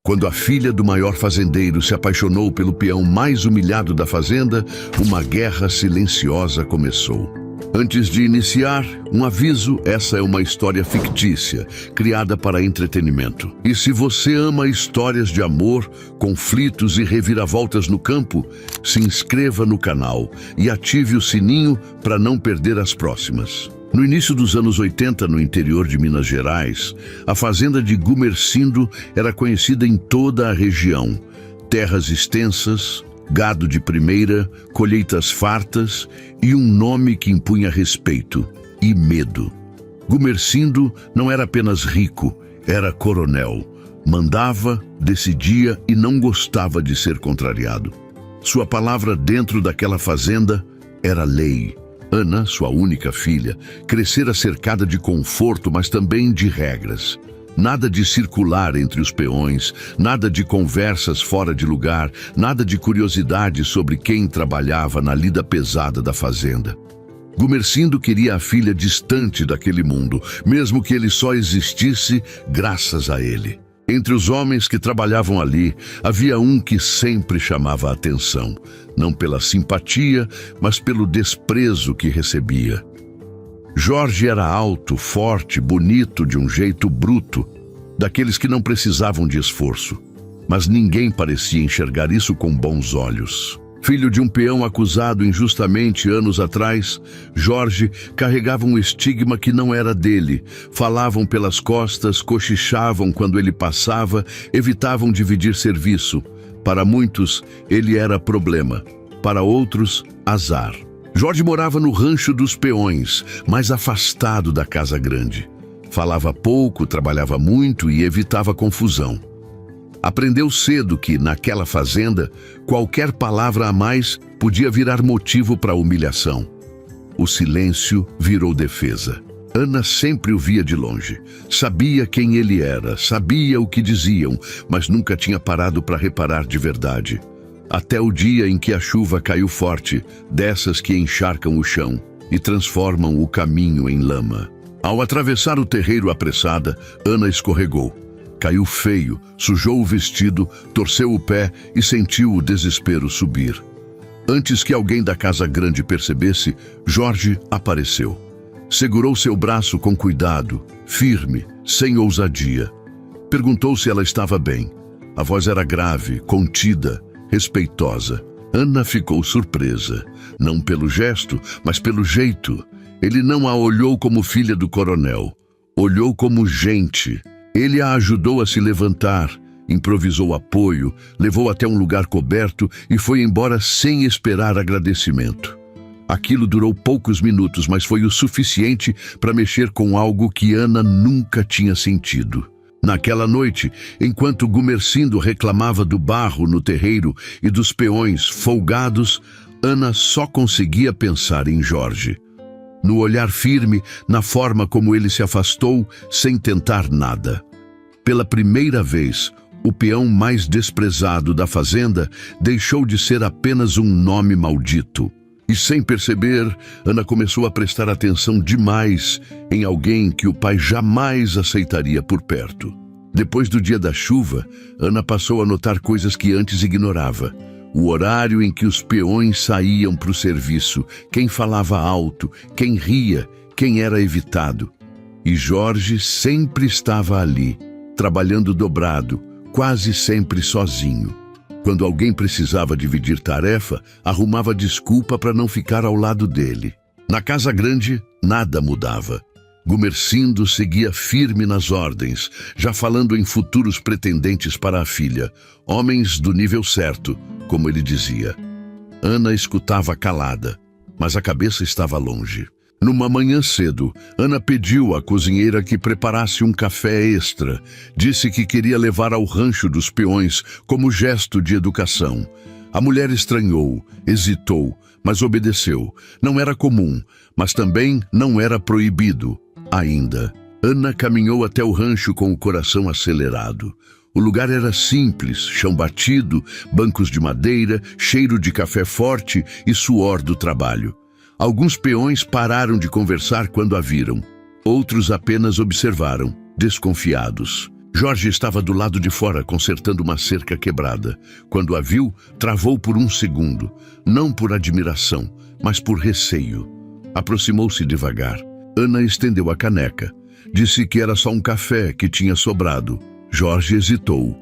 Quando a filha do maior fazendeiro se apaixonou pelo peão mais humilhado da fazenda, uma guerra silenciosa começou. Antes de iniciar, um aviso: essa é uma história fictícia, criada para entretenimento. E se você ama histórias de amor, conflitos e reviravoltas no campo, se inscreva no canal e ative o sininho para não perder as próximas. No início dos anos 80, no interior de Minas Gerais, a fazenda de Gumersindo era conhecida em toda a região. Terras extensas, gado de primeira, colheitas fartas e um nome que impunha respeito e medo. Gumersindo não era apenas rico, era coronel. Mandava, decidia e não gostava de ser contrariado. Sua palavra dentro daquela fazenda era lei. Ana, sua única filha, crescera cercada de conforto, mas também de regras. Nada de circular entre os peões, nada de conversas fora de lugar, nada de curiosidade sobre quem trabalhava na lida pesada da fazenda. Gumersindo queria a filha distante daquele mundo, mesmo que ele só existisse graças a ele. Entre os homens que trabalhavam ali, havia um que sempre chamava a atenção, não pela simpatia, mas pelo desprezo que recebia. Jorge era alto, forte, bonito de um jeito bruto, daqueles que não precisavam de esforço. Mas ninguém parecia enxergar isso com bons olhos. Filho de um peão acusado injustamente anos atrás, Jorge carregava um estigma que não era dele. Falavam pelas costas, cochichavam quando ele passava, evitavam dividir serviço. Para muitos, ele era problema. Para outros, azar. Jorge morava no rancho dos peões, mais afastado da casa grande. Falava pouco, trabalhava muito e evitava confusão. Aprendeu cedo que, naquela fazenda, qualquer palavra a mais podia virar motivo para humilhação. O silêncio virou defesa. Ana sempre o via de longe. Sabia quem ele era, sabia o que diziam, mas nunca tinha parado para reparar de verdade. Até o dia em que a chuva caiu forte, dessas que encharcam o chão e transformam o caminho em lama. Ao atravessar o terreiro apressada, Ana escorregou. Caiu feio, sujou o vestido, torceu o pé e sentiu o desespero subir. Antes que alguém da casa grande percebesse, Jorge apareceu. Segurou seu braço com cuidado, firme, sem ousadia. Perguntou se ela estava bem. A voz era grave, contida, respeitosa. Ana ficou surpresa, não pelo gesto, mas pelo jeito. Ele não a olhou como filha do coronel, olhou como gente. Ele a ajudou a se levantar, improvisou apoio, levou até um lugar coberto e foi embora sem esperar agradecimento. Aquilo durou poucos minutos, mas foi o suficiente para mexer com algo que Ana nunca tinha sentido. Naquela noite, enquanto Gumersindo reclamava do barro no terreiro e dos peões folgados, Ana só conseguia pensar em Jorge. No olhar firme, na forma como ele se afastou, sem tentar nada. Pela primeira vez, o peão mais desprezado da fazenda deixou de ser apenas um nome maldito. E sem perceber, Ana começou a prestar atenção demais em alguém que o pai jamais aceitaria por perto. Depois do dia da chuva, Ana passou a notar coisas que antes ignorava. O horário em que os peões saíam para o serviço, quem falava alto, quem ria, quem era evitado. E Jorge sempre estava ali, trabalhando dobrado, quase sempre sozinho. Quando alguém precisava dividir tarefa, arrumava desculpa para não ficar ao lado dele. Na casa grande, nada mudava. Gumersindo seguia firme nas ordens, já falando em futuros pretendentes para a filha, homens do nível certo, como ele dizia. Ana escutava calada, mas a cabeça estava longe. Numa manhã cedo, Ana pediu à cozinheira que preparasse um café extra. Disse que queria levar ao rancho dos peões como gesto de educação. A mulher estranhou, hesitou, mas obedeceu. Não era comum, mas também não era proibido. Ainda, Ana caminhou até o rancho com o coração acelerado. O lugar era simples, chão batido, bancos de madeira, cheiro de café forte e suor do trabalho. Alguns peões pararam de conversar quando a viram. Outros apenas observaram, desconfiados. Jorge estava do lado de fora consertando uma cerca quebrada. Quando a viu, travou por um segundo, não por admiração, mas por receio. Aproximou-se devagar. Ana estendeu a caneca. Disse que era só um café que tinha sobrado. Jorge hesitou.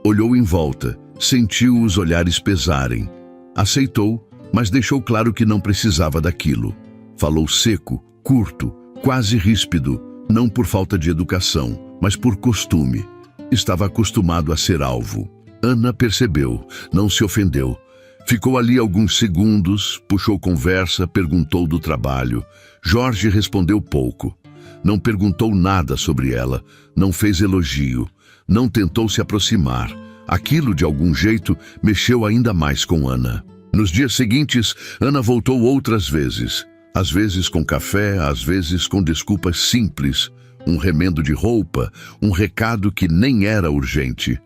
Olhou em volta, sentiu os olhares pesarem. Aceitou, mas deixou claro que não precisava daquilo. Falou seco, curto, quase ríspido, não por falta de educação, mas por costume. Estava acostumado a ser alvo. Ana percebeu, não se ofendeu. Ficou ali alguns segundos, puxou conversa, perguntou do trabalho. Jorge respondeu pouco. Não perguntou nada sobre ela, não fez elogio, não tentou se aproximar. Aquilo, de algum jeito, mexeu ainda mais com Ana. Nos dias seguintes, Ana voltou outras vezes. Às vezes com café, às vezes com desculpas simples. Um remendo de roupa, um recado que nem era urgente.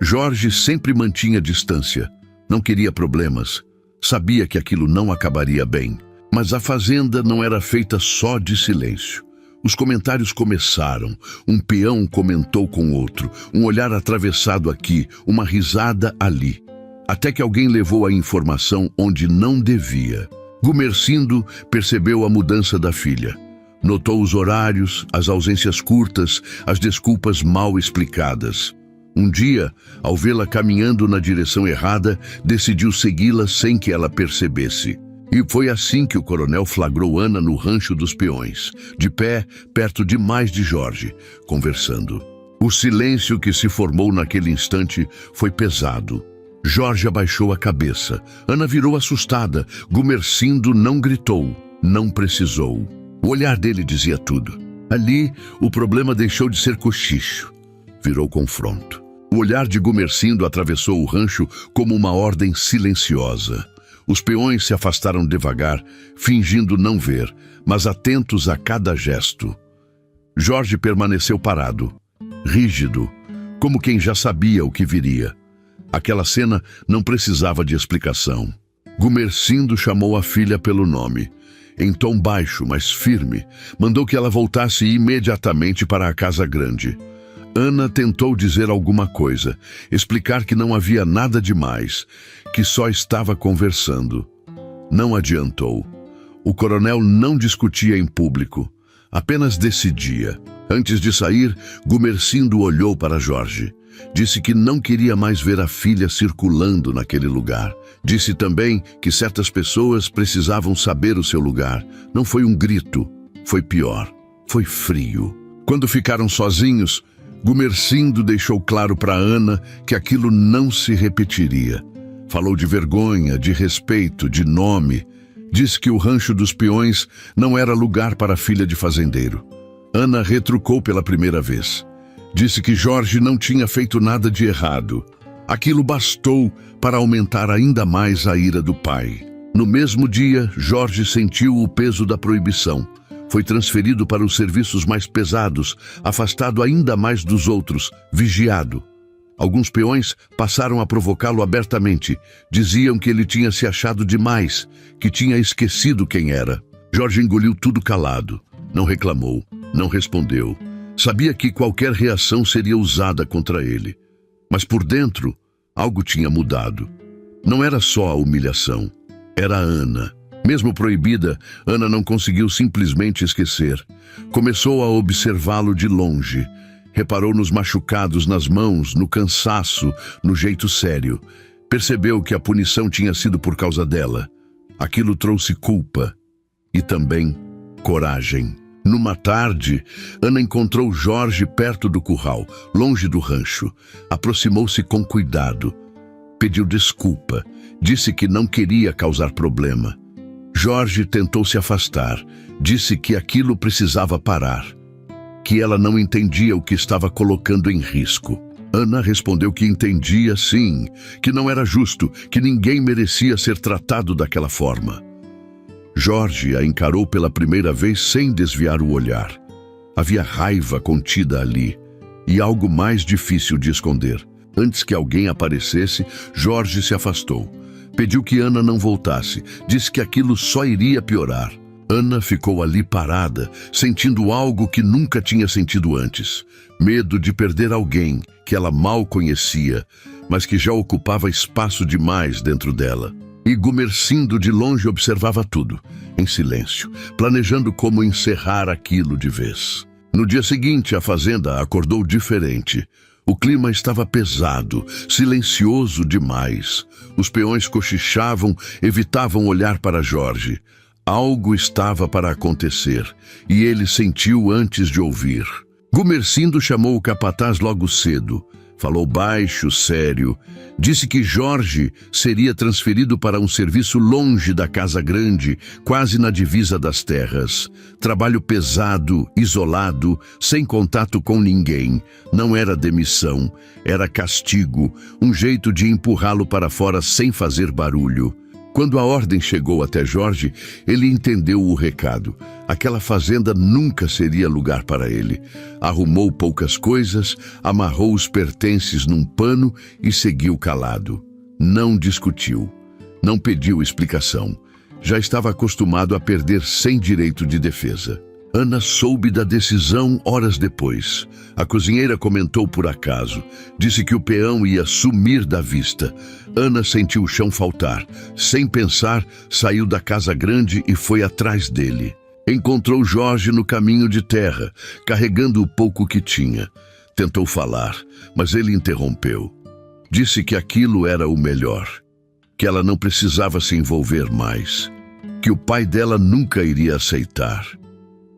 Jorge sempre mantinha distância. Não queria problemas. Sabia que aquilo não acabaria bem. Mas a fazenda não era feita só de silêncio. Os comentários começaram. Um peão comentou com outro. Um olhar atravessado aqui, uma risada ali. Até que alguém levou a informação onde não devia. Gumercindo percebeu a mudança da filha. Notou os horários, as ausências curtas, as desculpas mal explicadas. Um dia, ao vê-la caminhando na direção errada, decidiu segui-la sem que ela percebesse. E foi assim que o coronel flagrou Ana no rancho dos peões, de pé, perto demais de Jorge, conversando. O silêncio que se formou naquele instante foi pesado. Jorge abaixou a cabeça. Ana virou assustada. Gumercindo não gritou, não precisou. O olhar dele dizia tudo. Ali, o problema deixou de ser cochicho. Virou confronto. O olhar de Gumercindo atravessou o rancho como uma ordem silenciosa. Os peões se afastaram devagar, fingindo não ver, mas atentos a cada gesto. Jorge permaneceu parado, rígido, como quem já sabia o que viria. Aquela cena não precisava de explicação. Gumercindo chamou a filha pelo nome. Em tom baixo, mas firme, mandou que ela voltasse imediatamente para a casa grande. Ana tentou dizer alguma coisa, explicar que não havia nada demais, que só estava conversando. Não adiantou. O coronel não discutia em público, apenas decidia. Antes de sair, Gumercindo olhou para Jorge. Disse que não queria mais ver a filha circulando naquele lugar. Disse também que certas pessoas precisavam saber o seu lugar. Não foi um grito, foi pior, foi frio. Quando ficaram sozinhos, Gumercindo deixou claro para Ana que aquilo não se repetiria. Falou de vergonha, de respeito, de nome. Disse que o rancho dos peões não era lugar para a filha de fazendeiro. Ana retrucou pela primeira vez. Disse que Jorge não tinha feito nada de errado. Aquilo bastou para aumentar ainda mais a ira do pai. No mesmo dia, Jorge sentiu o peso da proibição. Foi transferido para os serviços mais pesados, afastado ainda mais dos outros, vigiado. Alguns peões passaram a provocá-lo abertamente. Diziam que ele tinha se achado demais, que tinha esquecido quem era. Jorge engoliu tudo calado. Não reclamou, não respondeu. Sabia que qualquer reação seria usada contra ele. Mas por dentro, algo tinha mudado. Não era só a humilhação, era a Ana. Mesmo proibida, Ana não conseguiu simplesmente esquecer. Começou a observá-lo de longe. Reparou nos machucados nas mãos, no cansaço, no jeito sério. Percebeu que a punição tinha sido por causa dela. Aquilo trouxe culpa e também coragem. Numa tarde, Ana encontrou Jorge perto do curral, longe do rancho. Aproximou-se com cuidado. Pediu desculpa. Disse que não queria causar problema. Jorge tentou se afastar. Disse que aquilo precisava parar. Que ela não entendia o que estava colocando em risco. Ana respondeu que entendia, sim, que não era justo, que ninguém merecia ser tratado daquela forma. Jorge a encarou pela primeira vez sem desviar o olhar. Havia raiva contida ali e algo mais difícil de esconder. Antes que alguém aparecesse, Jorge se afastou. Pediu que Ana não voltasse. Disse que aquilo só iria piorar. Ana ficou ali parada, sentindo algo que nunca tinha sentido antes. Medo de perder alguém que ela mal conhecia, mas que já ocupava espaço demais dentro dela. E Gumersindo de longe observava tudo, em silêncio, planejando como encerrar aquilo de vez. No dia seguinte, a fazenda acordou diferente. O clima estava pesado, silencioso demais. Os peões cochichavam, evitavam olhar para Jorge. Algo estava para acontecer, e ele sentiu antes de ouvir. Gumersindo chamou o capataz logo cedo. Falou baixo, sério. Disse que Jorge seria transferido para um serviço longe da casa grande, quase na divisa das terras. Trabalho pesado, isolado, sem contato com ninguém. Não era demissão, era castigo, um jeito de empurrá-lo para fora sem fazer barulho. Quando a ordem chegou até Jorge, ele entendeu o recado. Aquela fazenda nunca seria lugar para ele. Arrumou poucas coisas, amarrou os pertences num pano e seguiu calado. Não discutiu. Não pediu explicação. Já estava acostumado a perder sem direito de defesa. Ana soube da decisão horas depois. A cozinheira comentou por acaso. Disse que o peão ia sumir da vista. Ana sentiu o chão faltar. Sem pensar, saiu da casa grande e foi atrás dele. Encontrou Jorge no caminho de terra, carregando o pouco que tinha. Tentou falar, mas ele interrompeu. Disse que aquilo era o melhor, que ela não precisava se envolver mais, que o pai dela nunca iria aceitar.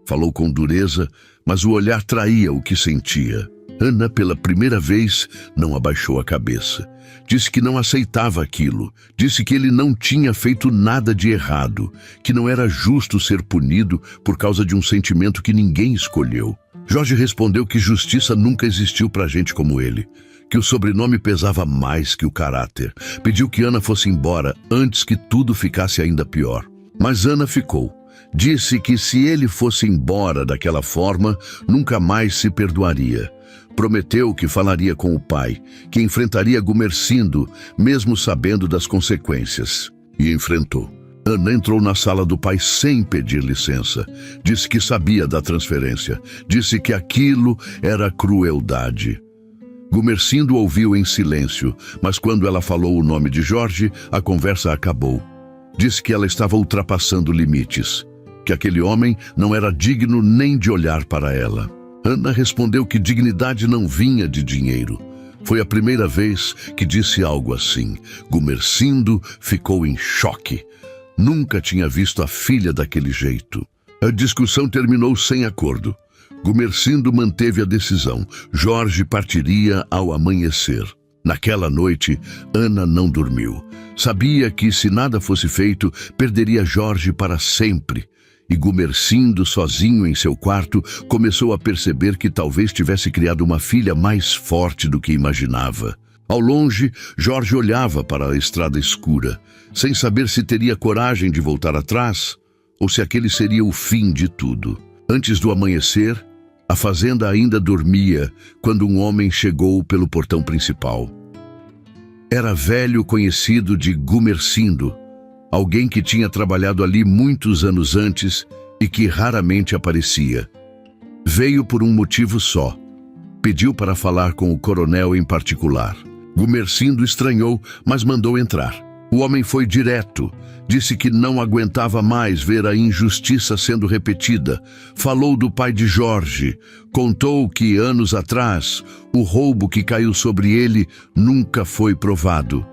Falou com dureza, mas o olhar traía o que sentia. Ana, pela primeira vez, não abaixou a cabeça. Disse que não aceitava aquilo. Disse que ele não tinha feito nada de errado, que não era justo ser punido por causa de um sentimento que ninguém escolheu. Jorge respondeu que justiça nunca existiu para gente como ele, que o sobrenome pesava mais que o caráter. Pediu que Ana fosse embora antes que tudo ficasse ainda pior. Mas Ana ficou. Disse que se ele fosse embora daquela forma, nunca mais se perdoaria. Prometeu que falaria com o pai, que enfrentaria Gumersindo, mesmo sabendo das consequências. E enfrentou. Ana entrou na sala do pai sem pedir licença. Disse que sabia da transferência. Disse que aquilo era crueldade. Gumersindo ouviu em silêncio, mas quando ela falou o nome de Jorge, a conversa acabou. Disse que ela estava ultrapassando limites, que aquele homem não era digno nem de olhar para ela. Ana respondeu que dignidade não vinha de dinheiro. Foi a primeira vez que disse algo assim. Gumersindo ficou em choque. Nunca tinha visto a filha daquele jeito. A discussão terminou sem acordo. Gumersindo manteve a decisão. Jorge partiria ao amanhecer. Naquela noite, Ana não dormiu. Sabia que, se nada fosse feito, perderia Jorge para sempre. E Gumersindo, sozinho em seu quarto, começou a perceber que talvez tivesse criado uma filha mais forte do que imaginava. Ao longe, Jorge olhava para a estrada escura, sem saber se teria coragem de voltar atrás ou se aquele seria o fim de tudo. Antes do amanhecer, a fazenda ainda dormia quando um homem chegou pelo portão principal. Era velho conhecido de Gumersindo, alguém que tinha trabalhado ali muitos anos antes e que raramente aparecia. Veio por um motivo só. Pediu para falar com o coronel em particular. Gumersindo estranhou, mas mandou entrar. O homem foi direto. Disse que não aguentava mais ver a injustiça sendo repetida. Falou do pai de Jorge. Contou que, anos atrás, o roubo que caiu sobre ele nunca foi provado.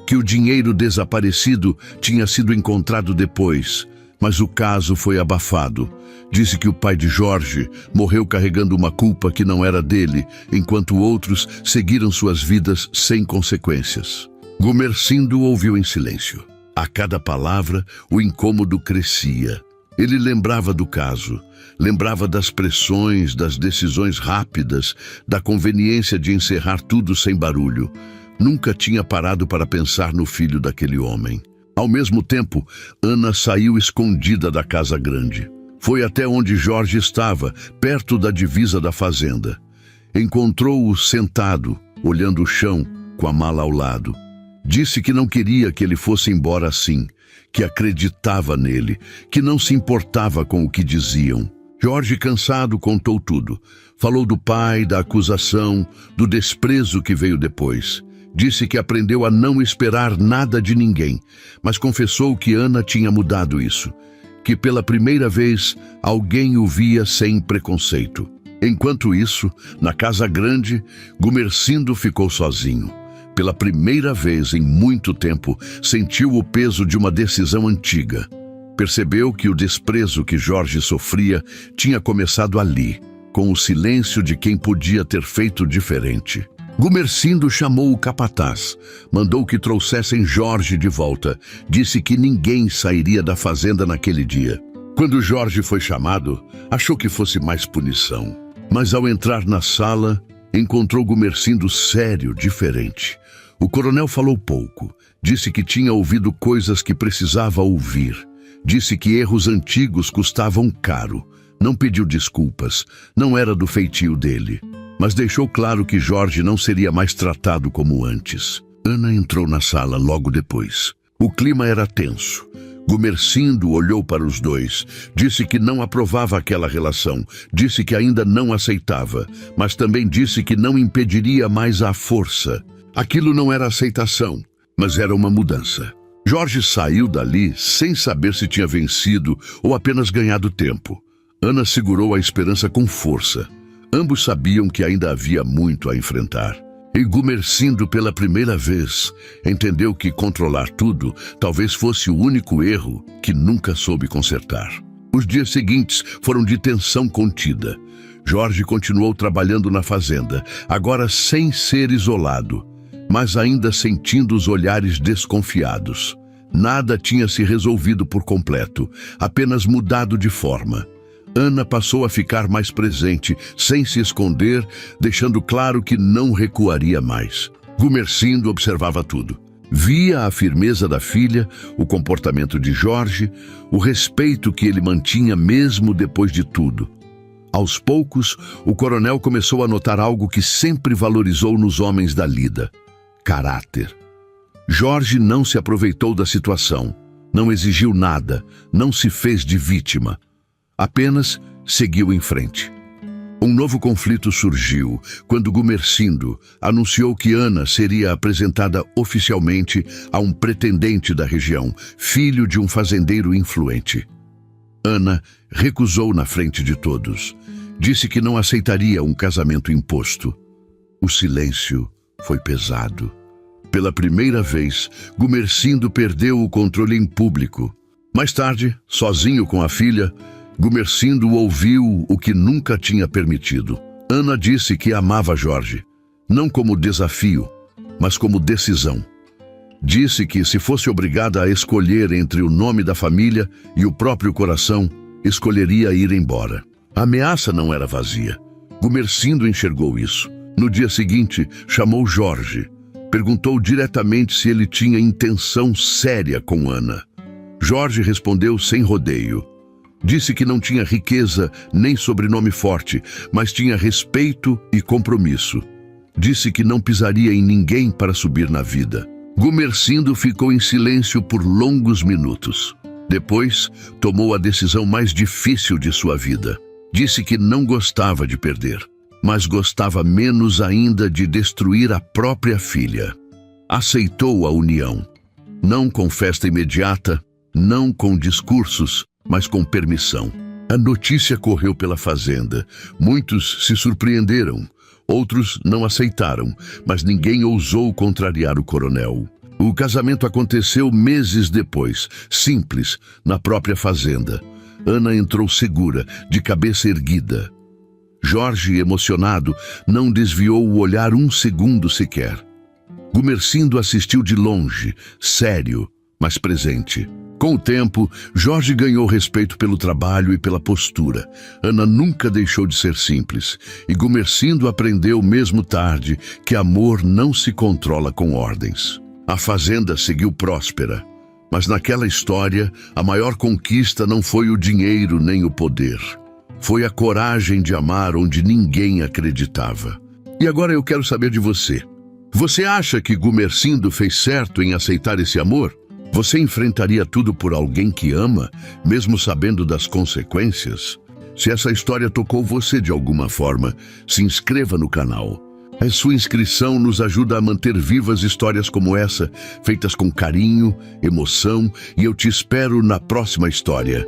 Que o dinheiro desaparecido tinha sido encontrado depois, mas o caso foi abafado. Disse que o pai de Jorge morreu carregando uma culpa que não era dele, enquanto outros seguiram suas vidas sem consequências. Gumersindo ouviu em silêncio. A cada palavra, o incômodo crescia. Ele lembrava do caso, lembrava das pressões, das decisões rápidas, da conveniência de encerrar tudo sem barulho. Nunca tinha parado para pensar no filho daquele homem. Ao mesmo tempo, Ana saiu escondida da casa grande. Foi até onde Jorge estava, perto da divisa da fazenda. Encontrou-o sentado, olhando o chão, com a mala ao lado. Disse que não queria que ele fosse embora assim, que acreditava nele, que não se importava com o que diziam. Jorge, cansado, contou tudo. Falou do pai, da acusação, do desprezo que veio depois. Disse que aprendeu a não esperar nada de ninguém, mas confessou que Ana tinha mudado isso, que pela primeira vez alguém o via sem preconceito. Enquanto isso, na casa grande, Gumersindo ficou sozinho. Pela primeira vez em muito tempo, sentiu o peso de uma decisão antiga. Percebeu que o desprezo que Jorge sofria tinha começado ali, com o silêncio de quem podia ter feito diferente. Gumersindo chamou o capataz, mandou que trouxessem Jorge de volta, disse que ninguém sairia da fazenda naquele dia. Quando Jorge foi chamado, achou que fosse mais punição. Mas ao entrar na sala, encontrou Gumersindo sério, diferente. O coronel falou pouco, disse que tinha ouvido coisas que precisava ouvir. Disse que erros antigos custavam caro. Não pediu desculpas, não era do feitio dele. Mas deixou claro que Jorge não seria mais tratado como antes. Ana entrou na sala logo depois. O clima era tenso. Gumersindo olhou para os dois. Disse que não aprovava aquela relação. Disse que ainda não aceitava. Mas também disse que não impediria mais à força. Aquilo não era aceitação, mas era uma mudança. Jorge saiu dali sem saber se tinha vencido ou apenas ganhado tempo. Ana segurou a esperança com força. Ambos sabiam que ainda havia muito a enfrentar. E Gumersindo, pela primeira vez, entendeu que controlar tudo talvez fosse o único erro que nunca soube consertar. Os dias seguintes foram de tensão contida. Jorge continuou trabalhando na fazenda, agora sem ser isolado, mas ainda sentindo os olhares desconfiados. Nada tinha se resolvido por completo, apenas mudado de forma. Ana passou a ficar mais presente, sem se esconder, deixando claro que não recuaria mais. Gumersindo observava tudo. Via a firmeza da filha, o comportamento de Jorge, o respeito que ele mantinha mesmo depois de tudo. Aos poucos, o coronel começou a notar algo que sempre valorizou nos homens da lida: caráter. Jorge não se aproveitou da situação, não exigiu nada, não se fez de vítima. Apenas seguiu em frente. Um novo conflito surgiu quando Gumersindo anunciou que Ana seria apresentada oficialmente a um pretendente da região, filho de um fazendeiro influente. Ana recusou na frente de todos. Disse que não aceitaria um casamento imposto. O silêncio foi pesado. Pela primeira vez, Gumersindo perdeu o controle em público. Mais tarde, sozinho com a filha, Gumersindo ouviu o que nunca tinha permitido. Ana disse que amava Jorge, não como desafio, mas como decisão. Disse que se fosse obrigada a escolher entre o nome da família e o próprio coração, escolheria ir embora. A ameaça não era vazia. Gumersindo enxergou isso. No dia seguinte, chamou Jorge. Perguntou diretamente se ele tinha intenção séria com Ana. Jorge respondeu sem rodeio. Disse que não tinha riqueza nem sobrenome forte, mas tinha respeito e compromisso. Disse que não pisaria em ninguém para subir na vida. Gumersindo ficou em silêncio por longos minutos. Depois, tomou a decisão mais difícil de sua vida. Disse que não gostava de perder, mas gostava menos ainda de destruir a própria filha. Aceitou a união. Não com festa imediata, não com discursos, mas com permissão. A notícia correu pela fazenda. Muitos se surpreenderam, outros não aceitaram, mas ninguém ousou contrariar o coronel. O casamento aconteceu meses depois, simples, na própria fazenda. Ana entrou segura, de cabeça erguida. Jorge, emocionado, não desviou o olhar um segundo sequer. Gumersindo assistiu de longe, sério, mas presente. Com o tempo, Jorge ganhou respeito pelo trabalho e pela postura. Ana nunca deixou de ser simples, e Gumersindo aprendeu mesmo tarde que amor não se controla com ordens. A fazenda seguiu próspera, mas naquela história, a maior conquista não foi o dinheiro nem o poder. Foi a coragem de amar onde ninguém acreditava. E agora eu quero saber de você. Você acha que Gumercindo fez certo em aceitar esse amor? Você enfrentaria tudo por alguém que ama, mesmo sabendo das consequências? Se essa história tocou você de alguma forma, se inscreva no canal. A sua inscrição nos ajuda a manter vivas histórias como essa, feitas com carinho, emoção, e eu te espero na próxima história.